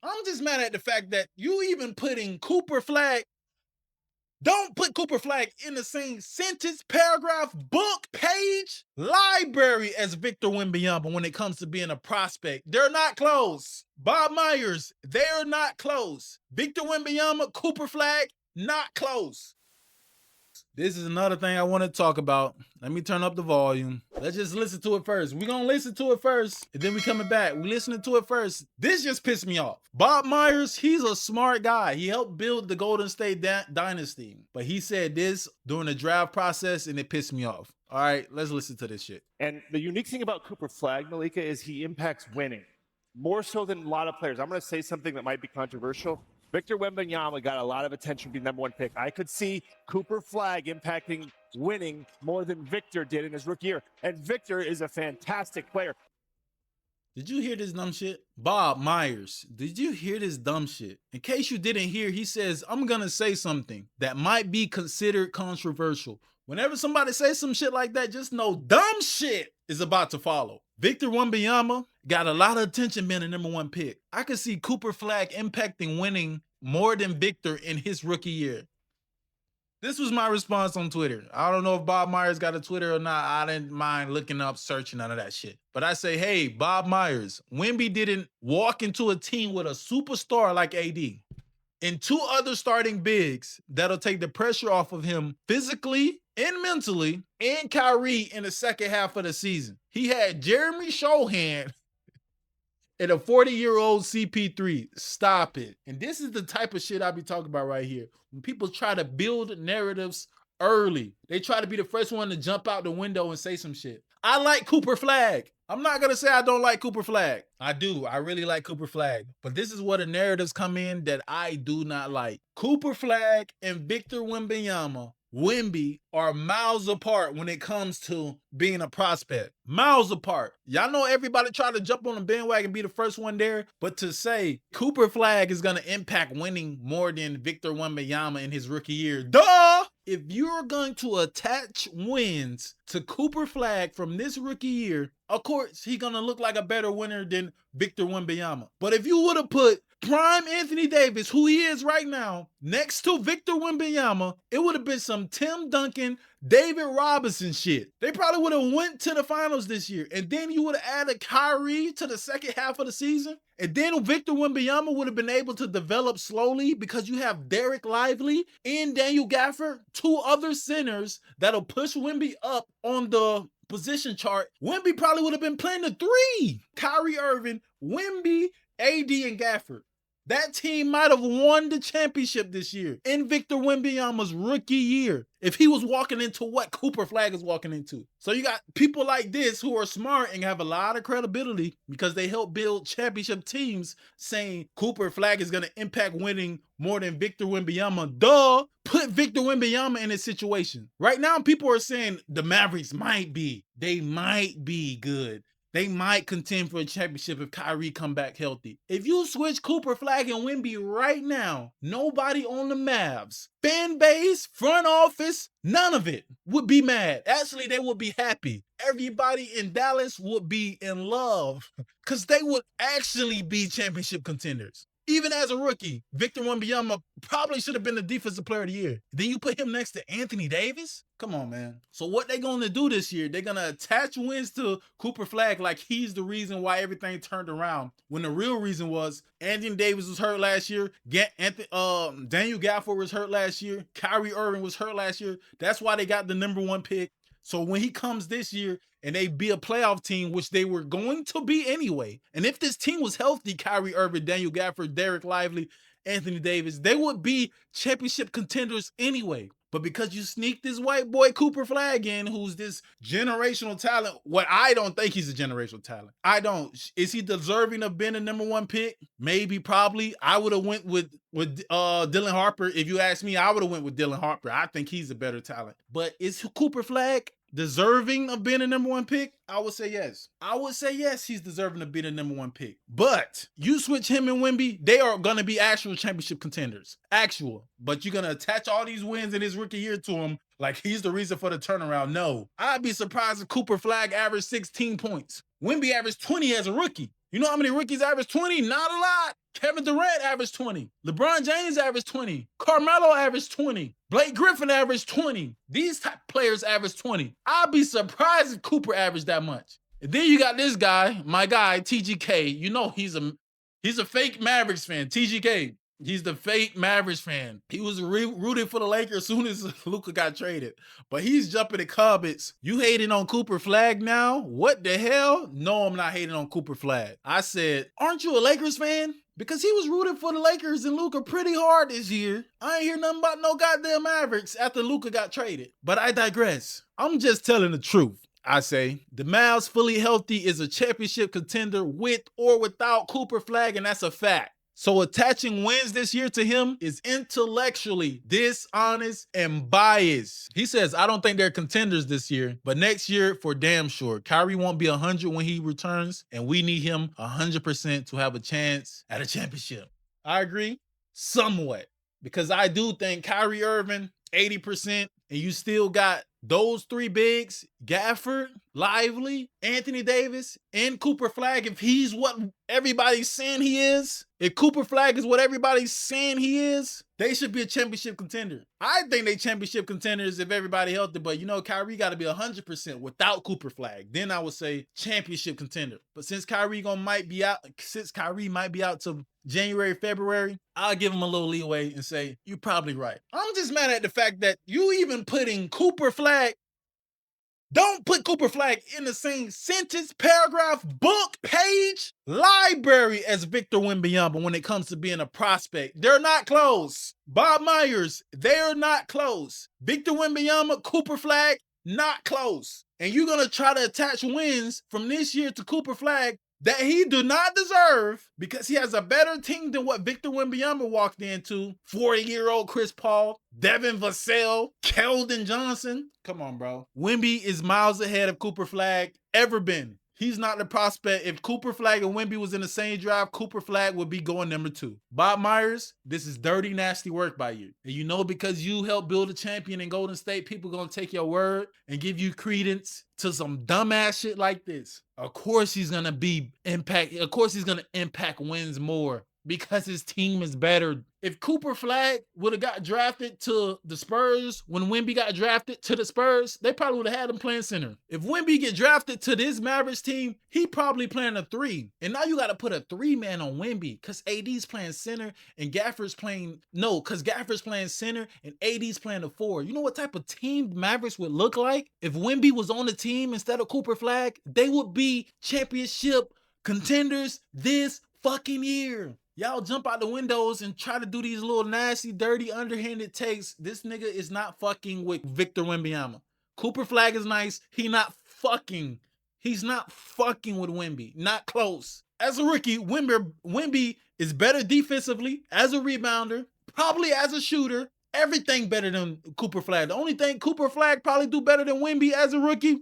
I'm just mad at the fact that you even putting Cooper Flagg. Don't put Cooper Flagg in the same sentence, paragraph, book, page, library as Victor Wembanyama when it comes to being a prospect. They're not close. Bob Myers, they're not close. Victor Wembanyama, Cooper Flagg, not close. This is another thing I want to talk about. Let me turn up the volume. Let's just listen to it first. We're going to listen to it first, and then we coming back. We listening to it first. This just pissed me off. Bob Myers, he's a smart guy. He helped build the Golden State dynasty. But he said this during the draft process, and it pissed me off. All right, let's listen to this shit. And the unique thing about Cooper Flagg, Malika, is he impacts winning more so than a lot of players. I'm going to say something that might be controversial. Victor Wembanyama got a lot of attention being number one pick. I could see Cooper Flagg impacting winning more than Victor did in his rookie year. And Victor is a fantastic player. Did you hear this dumb shit? Bob Myers, did you hear this dumb shit? In case you didn't hear, he says, I'm going to say something that might be considered controversial. Whenever somebody says some shit like that, just know dumb shit is about to follow. Victor Wembanyama got a lot of attention being a number one pick. I could see Cooper Flagg impacting winning more than Victor in his rookie year. This was my response on Twitter. I don't know if Bob Myers got a Twitter or not. I didn't mind looking up, searching, none of that shit. But I say, hey, Bob Myers, Wemby didn't walk into a team with a superstar like AD and two other starting bigs that'll take the pressure off of him physically and mentally, and Kyrie in the second half of the season. He had Jeremy Shohan and a 40-year-old CP3. Stop it. And this is the type of shit I be talking about right here. When people try to build narratives early, they try to be the first one to jump out the window and say some shit. I like Cooper Flagg. I'm not going to say I don't like Cooper Flagg. I do. I really like Cooper Flagg. But this is where the narratives come in that I do not like. Cooper Flagg and Victor Wembanyama, Wemby, are miles apart when it comes to being a prospect. Miles apart. Y'all know everybody try to jump on the bandwagon and be the first one there, but to say Cooper Flagg is going to impact winning more than Victor Wembanyama in his rookie year, duh! If you're going to attach wins to Cooper Flagg from this rookie year, of course, he's going to look like a better winner than Victor Wembanyama. But if you would have put prime Anthony Davis, who he is right now, next to Victor Wembanyama, it would have been some Tim Duncan, David Robinson shit. They probably would have went to the finals this year. And then you would have added Kyrie to the second half of the season. And then Victor Wembanyama would have been able to develop slowly because you have Derek Lively and Daniel Gafford, two other centers that'll push Wemby up on the position chart. Wemby probably would have been playing the three. Kyrie Irving, Wemby, AD, and Gafford. That team might have won the championship this year in Victor Wembanyama's rookie year if he was walking into what Cooper Flagg is walking into. So you got people like this who are smart and have a lot of credibility because they help build championship teams saying Cooper Flagg is going to impact winning more than Victor Wembanyama. Duh! Put Victor Wembanyama in this situation. Right now, people are saying the Mavericks might be good. They might contend for a championship if Kyrie come back healthy. If you switch Cooper Flagg and Wemby right now, nobody on the Mavs, fan base, front office, none of it would be mad. Actually, they would be happy. Everybody in Dallas would be in love because they would actually be championship contenders. Even as a rookie, Victor Wembanyama probably should have been the defensive player of the year. Then you put him next to Anthony Davis? Come on, man. So what they're going to do this year, they're going to attach wins to Cooper Flagg like he's the reason why everything turned around. When the real reason was Anthony Davis was hurt last year. Daniel Gafford was hurt last year. Kyrie Irving was hurt last year. That's why they got the number one pick. So when he comes this year and they be a playoff team, which they were going to be anyway, and if this team was healthy, Kyrie Irving, Daniel Gafford, Derek Lively, Anthony Davis, they would be championship contenders anyway. But because you sneak this white boy Cooper Flagg in, who's this generational talent, what I don't think he's a generational talent. I don't. Is he deserving of being a number one pick? Maybe, probably. I would have went with Dylan Harper. If you ask me, I would have went with Dylan Harper. I think he's a better talent. But is Cooper Flagg deserving of being a number one pick? I would say yes. I would say yes, he's deserving of being a number one pick. But you switch him and Wemby, they are going to be actual championship contenders. Actual. But you're going to attach all these wins in his rookie year to him like he's the reason for the turnaround. No. I'd be surprised if Cooper Flagg averaged 16 points. Wemby averaged 20 as a rookie. You know how many rookies average 20? Not a lot. Kevin Durant averaged 20. LeBron James averaged 20. Carmelo averaged 20. Blake Griffin averaged 20. These type players average 20. I'd be surprised if Cooper averaged that much. And then you got this guy, my guy, TGK. You know he's a fake Mavericks fan. TGK. He's the fake Mavericks fan. He was rooting for the Lakers as soon as Luka got traded. But he's jumping the comments. You hating on Cooper Flagg now? What the hell? No, I'm not hating on Cooper Flagg. I said, aren't you a Lakers fan? Because he was rooting for the Lakers and Luka pretty hard this year. I ain't hear nothing about no goddamn Mavericks after Luka got traded. But I digress. I'm just telling the truth. I say, the Mavs fully healthy is a championship contender with or without Cooper Flagg, and that's a fact. So attaching wins this year to him is intellectually dishonest and biased. He says, I don't think they're contenders this year, but next year for damn sure. Kyrie won't be 100 when he returns, and we need him 100% to have a chance at a championship. I agree, somewhat, because I do think Kyrie Irving, 80%, and you still got those three bigs, Gafford, Lively, Anthony Davis, and Cooper Flagg. If he's what everybody's saying he is, if Cooper Flagg is what everybody's saying he is, they should be a championship contender. I think they championship contenders if everybody healthy, but you know, Kyrie got to be 100% without Cooper Flagg. Then I would say championship contender. But since Kyrie might be out till January, February, I'll give him a little leeway and say, you're probably right. I'm just mad at the fact that you even putting Cooper Flagg, don't put Cooper Flagg in the same sentence, paragraph, book, page, library as Victor Wembanyama when it comes to being a prospect. They're not close. Bob Myers, they're not close. Victor Wembanyama, Cooper Flagg, not close. And you're going to try to attach wins from this year to Cooper Flagg that he do not deserve because he has a better team than what Victor Wembanyama walked into. 40-year-old Chris Paul, Devin Vassell, Keldon Johnson. Come on, bro. Wemby is miles ahead of Cooper Flagg ever been. He's not the prospect. If Cooper Flagg and Wemby was in the same draft, Cooper Flagg would be going number 2. Bob Myers, this is dirty, nasty work by you. And you know because you helped build a champion in Golden State, people going to take your word and give you credence to some dumbass shit like this. Of course he's going to impact wins more because his team is better. If Cooper Flagg would have got drafted to the Spurs when Wemby got drafted to the Spurs, they probably would have had him playing center. If Wemby get drafted to this Mavericks team, he probably playing a 3. And now you got to put a 3-man on Wemby because AD's playing center and Gafford's playing center and AD's playing a 4. You know what type of team Mavericks would look like? If Wemby was on the team instead of Cooper Flagg, they would be championship contenders this fucking year. Y'all jump out the windows and try to do these little nasty, dirty, underhanded takes. This nigga is not fucking with Victor Wembanyama. Cooper Flagg is nice. He's not fucking with Wemby. Not close. As a rookie, Wemby is better defensively, as a rebounder, probably as a shooter. Everything better than Cooper Flagg. The only thing Cooper Flagg probably do better than Wemby as a rookie,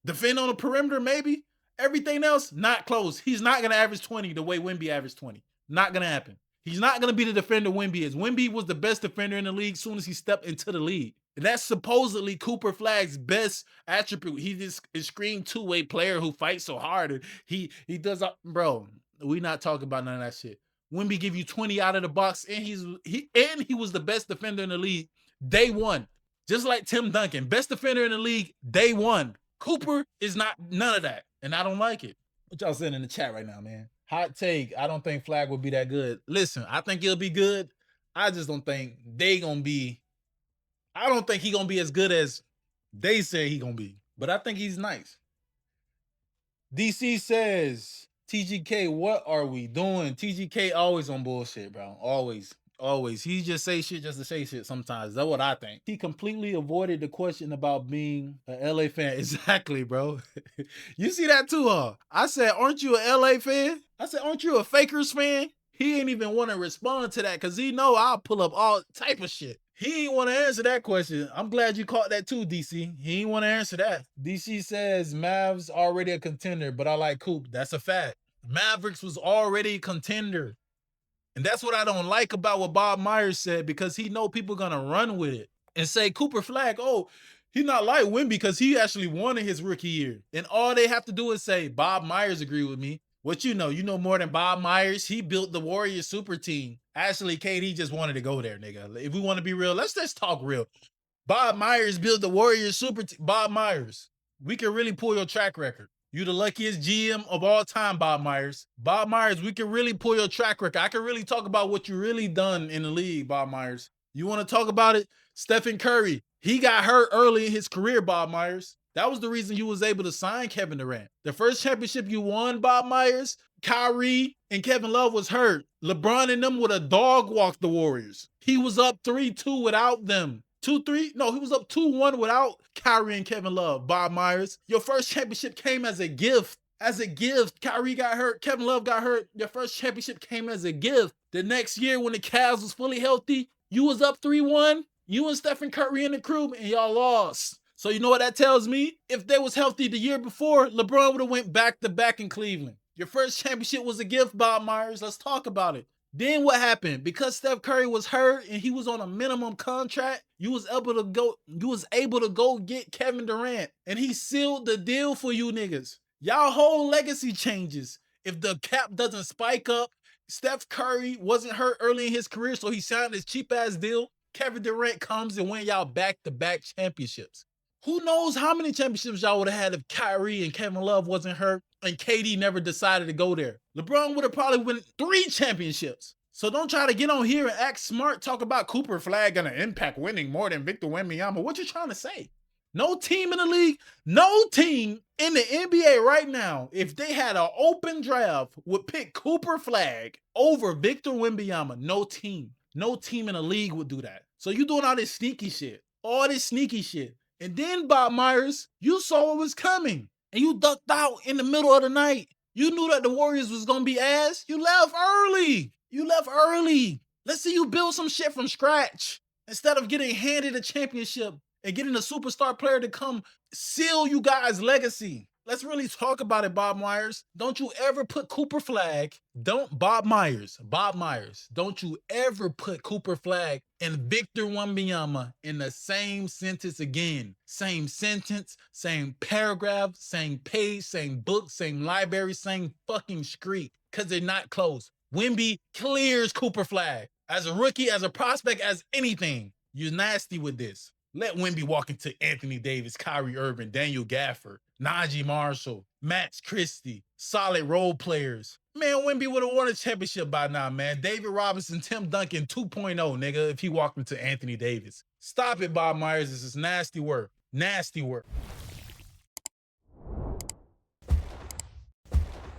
defend on the perimeter maybe. Everything else, not close. He's not going to average 20 the way Wemby averaged 20. Not going to happen. He's not going to be the defender Wemby is. Wemby was the best defender in the league as soon as he stepped into the league. And that's supposedly Cooper Flagg's best attribute. He just is screamed two-way player who fights so hard. And he does, bro, we not talking about none of that shit. Wemby give you 20 out of the box, and he was the best defender in the league day one. Just like Tim Duncan, best defender in the league day one. Cooper is not none of that. And I don't like it. What y'all saying in the chat right now, man? Hot take. I don't think Flagg will be that good. Listen, I think he'll be good. I just don't think I don't think he's going to be as good as they say he's going to be. But I think he's nice. DC says, TGK, what are we doing? TGK always on bullshit, bro. Always. He just say shit just to say shit sometimes. That's what I think. He completely avoided the question about being a LA fan. Exactly, bro. You see that too, huh? I said, aren't you a LA fan? I said, aren't you a Fakers fan? He ain't even want to respond to that because he know I'll pull up all type of shit. He ain't want to answer that question. I'm glad you caught that too, DC. He ain't want to answer that. DC says, Mavs already a contender, but I like Coop. That's a fact. Mavericks was already a contender. And that's what I don't like about what Bob Myers said, because he know people gonna run with it and say Cooper Flagg, oh, He not like Wemby because he actually won in his rookie year. And all they have to do is say, Bob Myers agree with me. What you know more than Bob Myers. He built the Warriors super team. Actually, KD just wanted to go there, nigga. If we want to be real, let's talk real. Bob Myers built the Warriors super team. Bob Myers, we can really pull your track record. You the luckiest GM of all time, Bob Myers. Bob Myers, we can really pull your track record. I can really talk about what you really done in the league, Bob Myers. You want to talk about it? Stephen Curry, he got hurt early in his career, Bob Myers. That was the reason you was able to sign Kevin Durant. The first championship you won, Bob Myers, Kyrie and Kevin Love was hurt. LeBron and them would have dog walked the Warriors. He was up 3-2 without them. 2-3? No, he was up 2-1 without Kyrie and Kevin Love, Bob Myers. Your first championship came as a gift. As a gift. Kyrie got hurt. Kevin Love got hurt. Your first championship came as a gift. The next year when the Cavs was fully healthy, you was up 3-1. You and Stephen Curry and the crew, and y'all lost. So you know what that tells me? If they was healthy the year before, LeBron would have went back-to-back in Cleveland. Your first championship was a gift, Bob Myers. Let's talk about it. Then what happened? Because Steph Curry was hurt and he was on a minimum contract, you was able to go get Kevin Durant. And he sealed the deal for you niggas. Y'all whole legacy changes. If the cap doesn't spike up, Steph Curry wasn't hurt early in his career, so he signed this cheap-ass deal. Kevin Durant comes and win y'all back-to-back championships. Who knows how many championships y'all would have had if Kyrie and Kevin Love wasn't hurt and KD never decided to go there. LeBron would have probably won 3 championships. So don't try to get on here and act smart, talk about Cooper Flagg gonna impact winning more than Victor Wembanyama. What you trying to say? No team in the league, no team in the NBA right now, if they had an open draft, would pick Cooper Flagg over Victor Wembanyama. No team. No team in the league would do that. So you doing all this sneaky shit. All this sneaky shit. And then, Bob Myers, you saw what was coming. And you ducked out in the middle of the night. You knew that the Warriors was going to be ass. You left early. Let's see you build some shit from scratch. Instead of getting handed a championship and getting a superstar player to come seal you guys' legacy. Let's really talk about it, Bob Myers. Don't you ever put Cooper Flagg, Bob Myers, don't you ever put Cooper Flagg and Victor Wembanyama in the same sentence again. Same sentence, same paragraph, same page, same book, same library, same fucking street, because they're not close. Wemby clears Cooper Flagg. As a rookie, as a prospect, as anything. You're nasty with this. Let Wemby walk into Anthony Davis, Kyrie Irving, Daniel Gafford, Najee Marshall, Max Christie, solid role players. Man, Wemby would have won a championship by now, man. David Robinson, Tim Duncan 2.0, nigga, if he walked into Anthony Davis. Stop it, Bob Myers. This is nasty work. Nasty work.